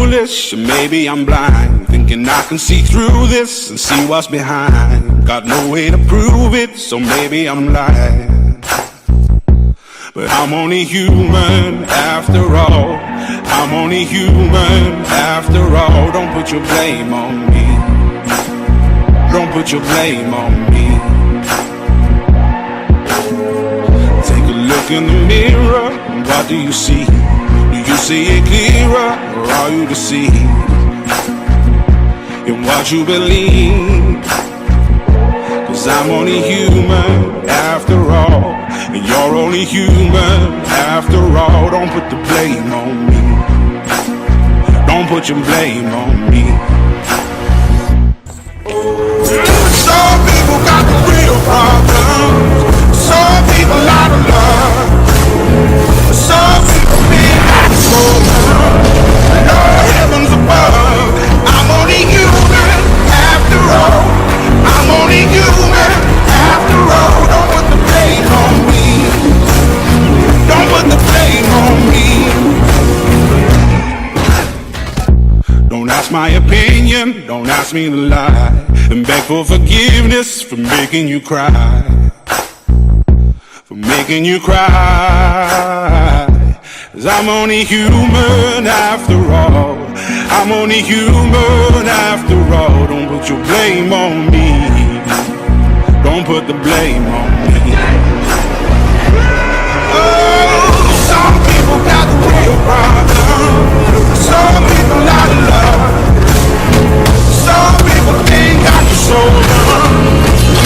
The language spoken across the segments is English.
foolish, or maybe I'm blind, thinking I can see through this and see what's behind. Got no way to prove it, so maybe I'm lying. But I'm only human after all. I'm only human after all. Don't put your blame on me. Don't put your blame on me. Take a look in the mirror, what do you see? Do you see it clearer, or are you deceived in what you believe? 'Cause I'm only human after all, and you're only human after all. Don't put the blame on me. Don't put your blame on me. Some people got the real problems. Some people out of love. Some people think I'm so love. No heavens above. I'm only human after all. I'm only human after all. Don't put the blame on me. Don't put the blame on me. Don't ask my opinion. Don't ask me to lie and beg for forgiveness for making you cry. For making you cry. 'Cause I'm only human after all. I'm only human after all. Don't put your blame on me. Don't put the blame on me. Oh, some people got the real problem. Some people out of love. Some people think I can show them.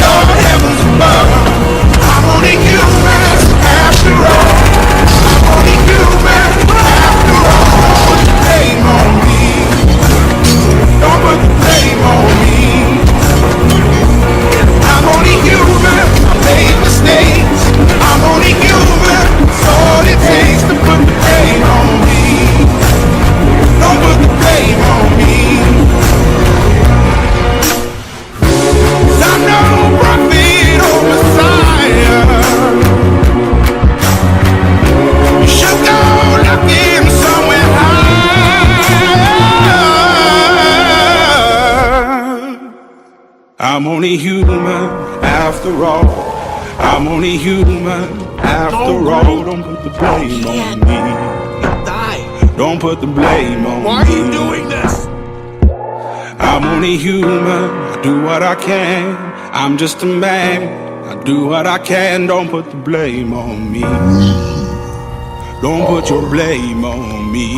Lord heavens above. I'm only human after all. I'm only human after all. Don't put the blame on me. Don't put the blame on me. I'm only human. I made mistakes. I'm only human. It's all it takes to put the blame on me. Don't put the blame on me. 'Cause I'm no prophet or Messiah. You should go looking somewhere higher. I'm only human after all. I'm only human after all. Don't put the blame on me. Don't put the blame on me. Why are you doing this? I'm only human, I do what I can. I'm just a man, I do what I can. Don't put the blame on me. Don't put your blame on me.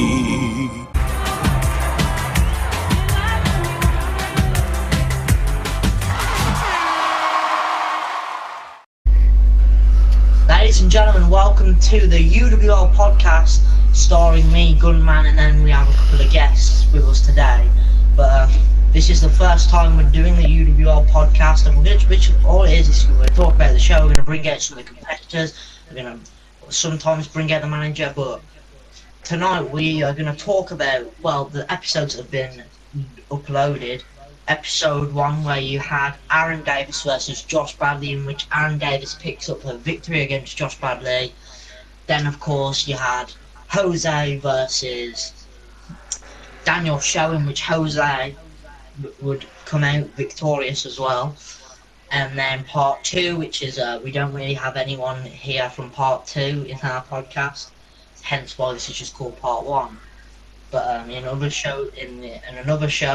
Ladies and gentlemen, welcome to the UWL Podcast, starring me, Gunman, and then we have a couple of guests with us today. But this is the first time we're doing the UWL Podcast, and which all it is we're going to talk about the show. We're going to bring out some of the competitors. We're going to sometimes bring out the manager, but tonight we are going to talk about, well, the episodes that have been uploaded. Episode 1, where you had Aaron Davis versus Josh Bradley, in which Aaron Davis picks up a victory against Josh Bradley. Then, of course, you had Jose versus Daniel Show, in which Jose would come out victorious as well. And then part 2, which is we don't really have anyone here from part 2 in our podcast, hence why this is just called part 1. But in another show,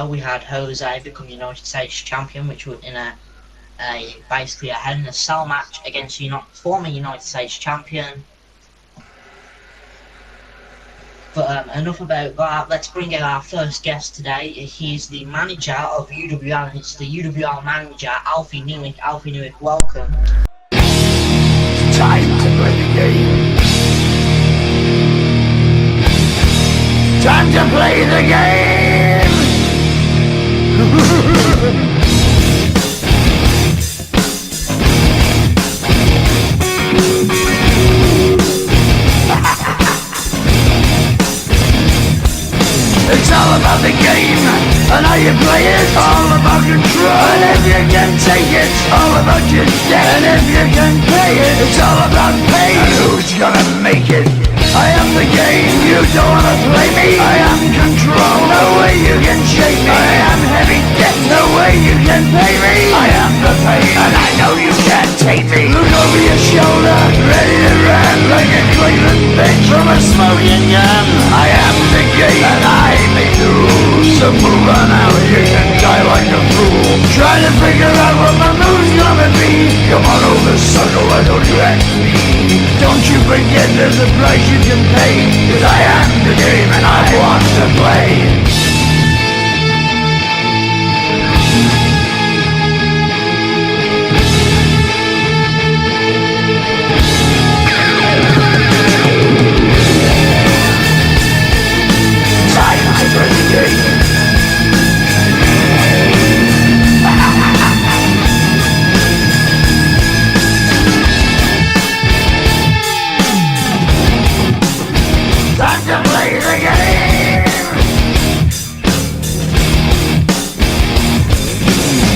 we had Jose become United States champion, which was in basically a Hell in a Cell match against former United States champion. But enough about that. Let's bring in our first guest today. He's the manager of UWL, and it's the UWL manager, Alfie Newick. Alfie Newick, welcome. Time to play the game. Time to play the game! It's all about the game. And how you play it, all about control. And if you can take it, all about your debt. And if you can pay it, it's all about pay. And who's gonna make it? I am the game, you don't wanna play me. I am control, no way you can shake me. I am heavy debt, no way you can pay me. I am the pain, and I know you can't take me. Look over your shoulder, ready to run like a Cleveland bitch from a smoking gun. I am the game, and I make the rules. So move on out, you can die like a fool. Trying to figure out what my move's gonna be. Come on over, sucker, why don't you ask me? Don't you forget there's a price you can pay. Cause I am the game and I want to play. Time to play the game. Time to play the game.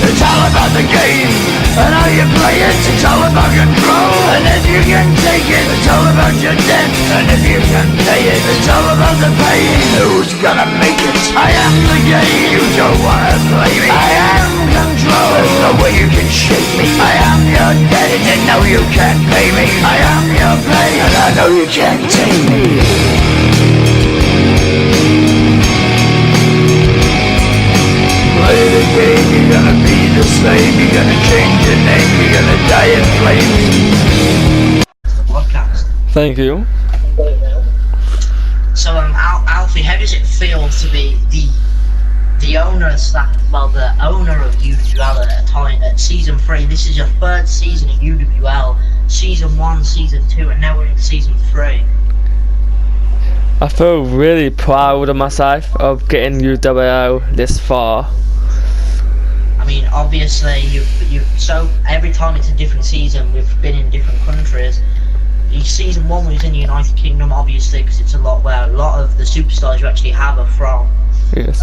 It's all about the game and how you play it. It's all about control. And if you can take it, it's all about your debt. And if you can pay it, it's all about the pain. Who's gonna make it? I am the game. You don't wanna play me. I am control. There's no way you can shake me. I am your debt and you know you can't pay me. I am your pain and I know you can't take me. Play the game, you're gonna be the same. You're gonna change your name, you're gonna die in flames. The podcast. Thank you. So, Alfie, how does it feel to be the owner of the owner of UWL at a time at season 3? This is your 3rd season of UWL, season 1, season 2, and now we're in season 3. I feel really proud of myself of getting UWL this far. I mean, obviously, so every time it's a different season, we've been in different countries. Season 1 was in the United Kingdom, obviously, because it's a lot where a lot of the superstars you actually have are from. Yes.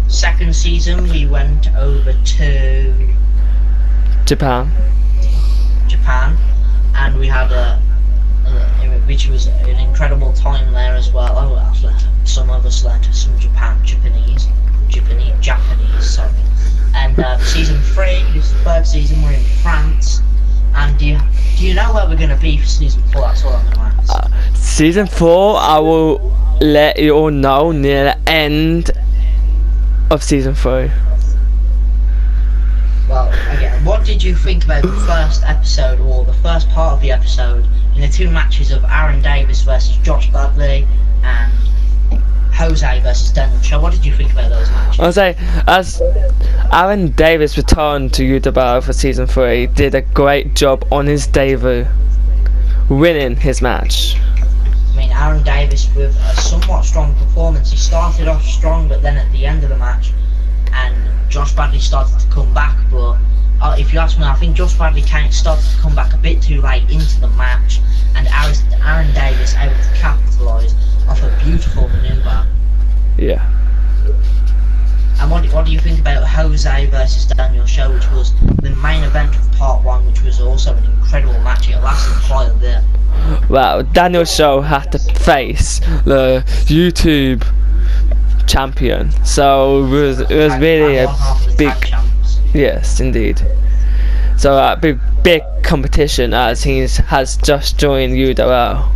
2nd season, we went over to Japan. and we had which was an incredible time there as well. Some of us learned some Japanese, sorry. And season 3, this is the 3rd season, we're in France. And do you know where we're going to be for season 4? That's all I'm going to ask. Season 4, I will let you all know near the end of season 3. Well, again, what did you think about the first episode, or the first part of the episode, in the 2 matches of Aaron Davis versus Josh Bradley and Jose versus Daniel Shaw? What did you think about those matches? I'll say, as Aaron Davis returned to UWL for season 3, did a great job on his debut, winning his match. I mean, Aaron Davis with a somewhat strong performance. He started off strong, but then at the end of the match, and Josh Bradley started to come back. But if you ask me, I think Josh Bradley started to come back a bit too late into the match, and Aaron Davis able to capitalise off a beautiful manoeuvre. Yeah. And what do you think about Jose versus Daniel Shaw, which was the main event of part 1, which was also an incredible match? It lasted quite a bit. Well, Daniel Shaw had to face the YouTube champion, so it was really a big, yes, indeed. So a big competition, as he has just joined UWL.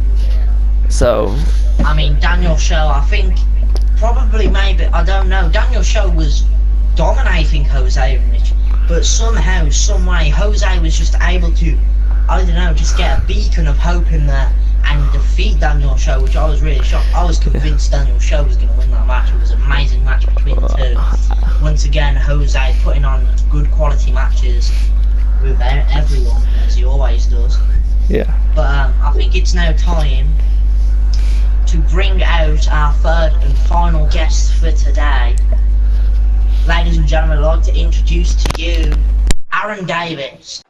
So I mean, Daniel Shaw, I think probably, maybe, I don't know. Daniel Shaw was dominating Jose Rich, but somehow, some way, Jose was just able to, I don't know, just get a beacon of hope in there and defeat Daniel Shaw, which I was really shocked. I was convinced Daniel Shaw was going to win that match. It was an amazing match between the two. Once again, Jose putting on good quality matches with everyone, as he always does. yeah. But I think it's now time to bring out our 3rd and final guest for today. Ladies and gentlemen, I'd like to introduce to you Aaron Davis.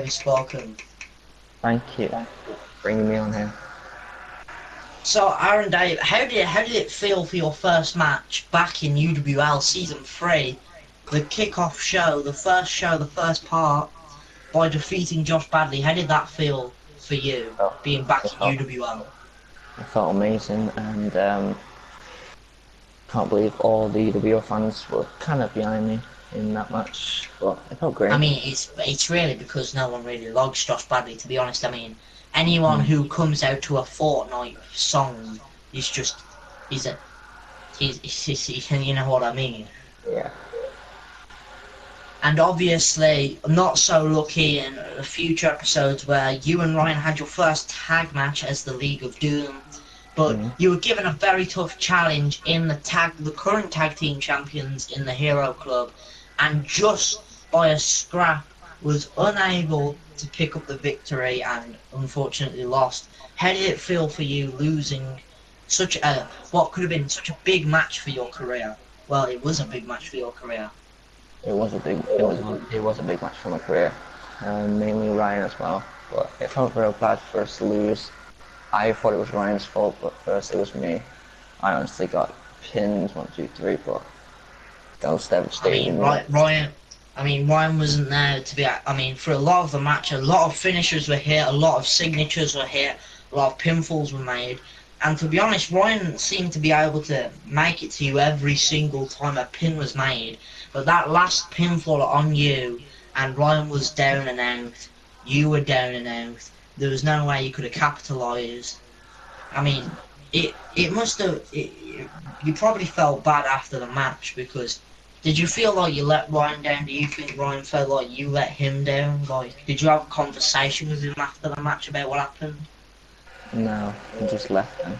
Davis, welcome. Thank you for bringing me on here. So, Aaron Dave, how did it feel for your first match back in UWL Season 3? The kick-off show, the first part, by defeating Josh Badley. How did that feel for you, being back in UWL? I felt amazing, and can't believe all the UWL fans were kind of behind me in that match, but it felt great. I mean, it's really because no one really likes Josh Badley, to be honest. I mean, anyone who comes out to a Fortnite song is just, he's you know what I mean? Yeah. And obviously, not so lucky in future episodes where you and Ryan had your first tag match as the League of Doom, but you were given a very tough challenge in the current tag team champions in the Hero Club, and just by a scrap was unable to pick up the victory and unfortunately lost. How did it feel for you losing such a, what could have been such a big match for your career? Well, it was a big match for your career. It was a big match for my career, mainly Ryan as well. But it felt real bad for us to lose. I thought it was Ryan's fault, but first it was me. I honestly got pinned 1, 2, 3, but that was devastating. Ryan wasn't there to be. I mean, for a lot of the match, a lot of finishers were hit, a lot of signatures were hit, a lot of pinfalls were made. And to be honest, Ryan seemed to be able to make it to you every single time a pin was made. But that last pinfall on you, and Ryan was down and out, you were down and out, there was no way you could have capitalised. I mean, it must have, you probably felt bad after the match, because did you feel like you let Ryan down? Do you think Ryan felt like you let him down? Like, did you have a conversation with him after the match about what happened? No, I just left him.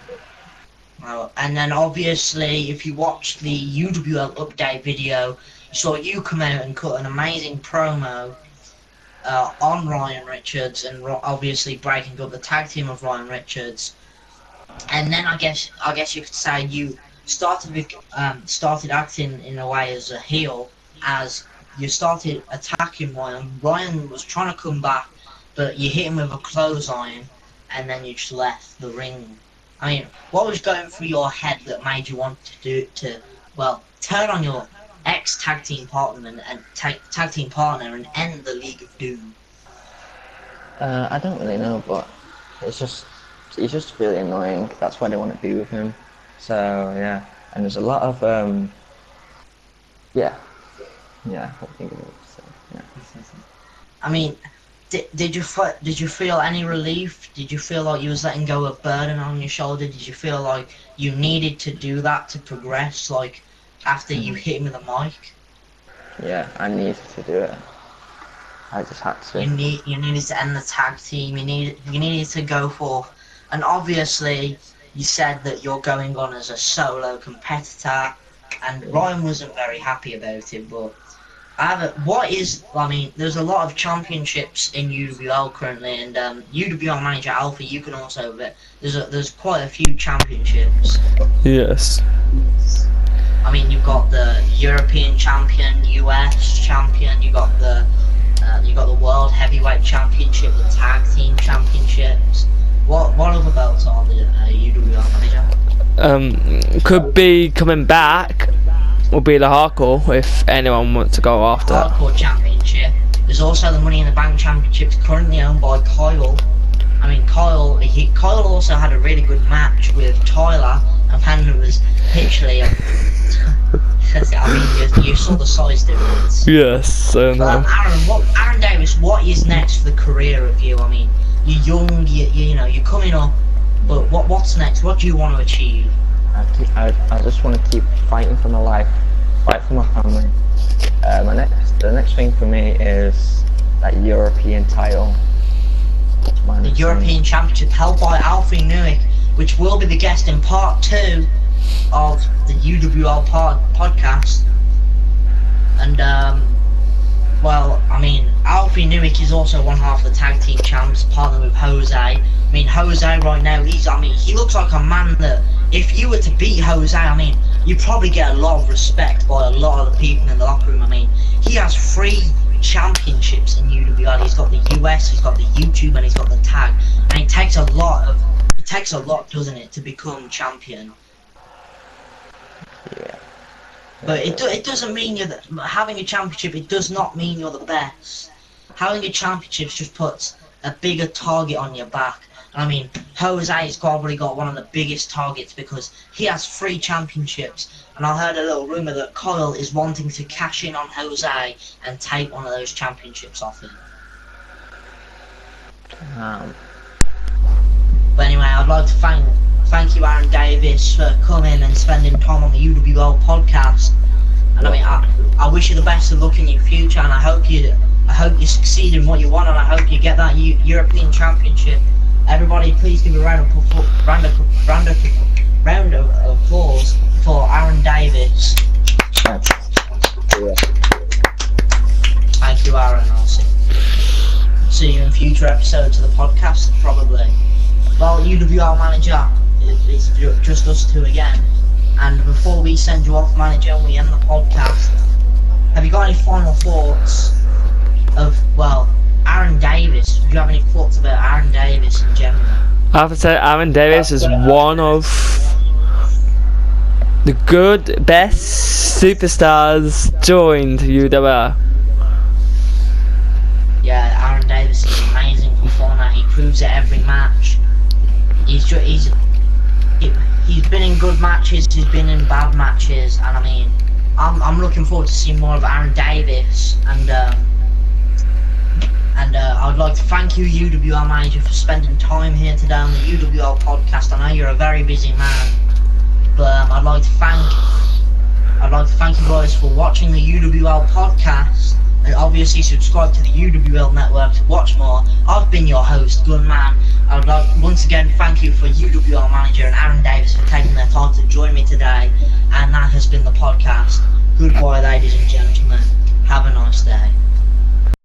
And then obviously, if you watched the UWL update video, you saw you come out and cut an amazing promo on Ryan Richards, and obviously breaking up the tag team of Ryan Richards. And then I guess you could say you started acting in a way as a heel, as you started attacking Ryan. Ryan was trying to come back, but you hit him with a clothesline, and then you just left the ring. I mean, what was going through your head that made you want to turn on your ex-tag team partner and tag team partner and end the League of Doom? I don't really know, but he's just really annoying. That's why they want to be with him. So yeah, and there's a lot of yeah, I think of it. So, yeah. I mean, did you feel any relief? Did you feel like you was letting go of a burden on your shoulder? Did you feel like you needed to do that to progress? Like after you hit him with a mic? Yeah, I needed to do it. I just had to. You needed to end the tag team. You needed to go for, and obviously you said that you're going on as a solo competitor, and Ryan wasn't very happy about it. But there's a lot of championships in UWL currently, and UWL manager Alpha, you can also bet there's quite a few championships. Yes. I mean, you've got the European champion, US champion, you got the World Heavyweight Championship, the Tag Team Championships. What other belts are the UWL manager? Could be coming back. Will be the Hardcore if anyone wants to go after that. Hardcore Championship. There's also the Money in the Bank Championships, currently owned by Kyle. I mean, Kyle also had a really good match with Tyler, and Panda was literally. I mean, you saw the size difference. Yes, Aaron Davis, what is next for the career of you? I mean, you're young, you're coming up, but what's next? What do you want to achieve? I just want to keep fighting for my life, fight for my family. The next thing for me is that European title. The European Championship held by Alfie Newick, which will be the guest in part 2 of the UWL podcast. And Alfie Newick is also one half of the tag team champs, partnered with Jose. I mean, Jose right now, he looks like a man that if you were to beat Jose, I mean, you probably get a lot of respect by a lot of the people in the locker room. I mean, he has 3 championships in UWL. He's got the US, he's got the YouTube, and he's got the tag. And it takes a lot, doesn't it, to become champion? Yeah. But it doesn't mean having a championship. It does not mean you're the best. Having a championship just puts a bigger target on your back. And I mean, Jose has probably got one of the biggest targets because he has 3 championships. And I heard a little rumor that Kyle is wanting to cash in on Jose and take one of those championships off him. But anyway, I'd like to thank you, Aaron Davis, for coming and spending time on the UWL podcast. And I mean, I wish you the best of luck in your future, and I hope you succeed in what you want, and I hope you get that European Championship. Everybody, please give a round of applause for Aaron Davis. Thank you, Aaron. I'll see you in future episodes of the podcast, probably. Well, UWL manager, it's just us two again. And before we send you off, manager, and we end the podcast, have you got any final thoughts of, well, Aaron Davis? Do you have any thoughts about Aaron Davis in general? I have to say, Aaron Davis is one of the best superstars joined UWL. Yeah, Aaron Davis is an amazing performer. He proves it every match. He's been in good matches, he's been in bad matches, and I mean, I'm looking forward to seeing more of Aaron Davis, and I'd like to thank you, UWL manager, for spending time here today on the UWL podcast. I know you're a very busy man, but I'd like to thank you guys for watching the UWL podcast, and obviously subscribe to the UWL network to watch more. I've been your host, Gunman. I would like once again thank you for UWL manager and Aaron Davis for taking their time to join me today, and that has been the podcast. Goodbye, ladies and gentlemen. Have a nice day.